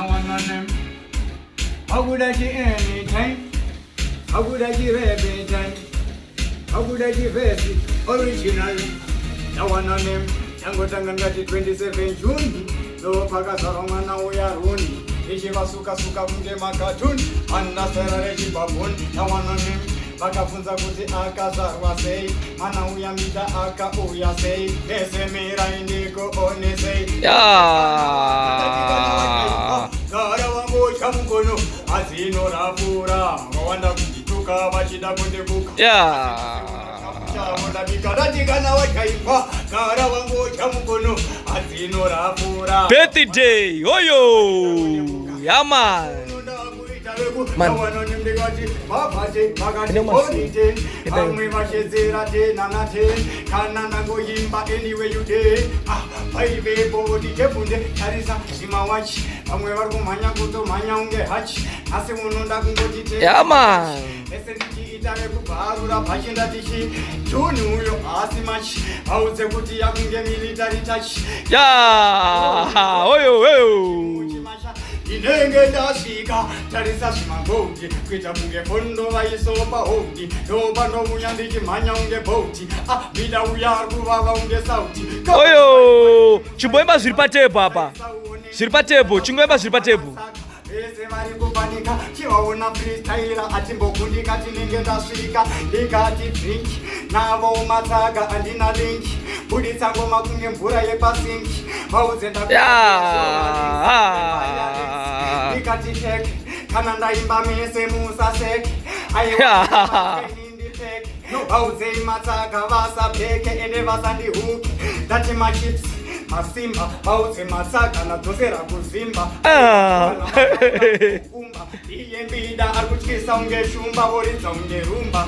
Now one on them. How would I do anytime? How would I do every time? How would I do every original? Now one on them. Yango tangangati 27 June. So pakazaroma na uyaruni. Ichiva suka kunge makatuni. Anna serareji babuni. Now one on them. Vakafunza kuti akazarwa sei, mana uyambida akauya sei, esemera indiko one sei. Gara wangu chamukono, azino rafura, wawanda kujituka wachida kundebuka. Gara wangu chamukono, azino rafura. Birthday, oyo, yeah man. Man. Yeah, man. Yeah, oyo. Inenge ndashika tarisa shimangoti kwita munge fondo vaisopa hoti doba no munyandiki manya unge boti bida uyaru vava unge sauti oyo chimboemba zviri patebho apa zviri patebho chingoemba zviri patebho ese vari kupanika chivaona freestyle atimbokundika tinenge ndasvika ndikati drink navo matsaga andina link buditsa ngoma kunge mvura yepasinki vaudze ndikati tek kana ndaimba mese musaseke aiwaindipeke vaudzei matsaga vasapfeke ende vasandihuke ndati machips masimba vaudze matsaga nadzosera kuzimba iye mbida ari kutyisa unge shumba voridza unge rumba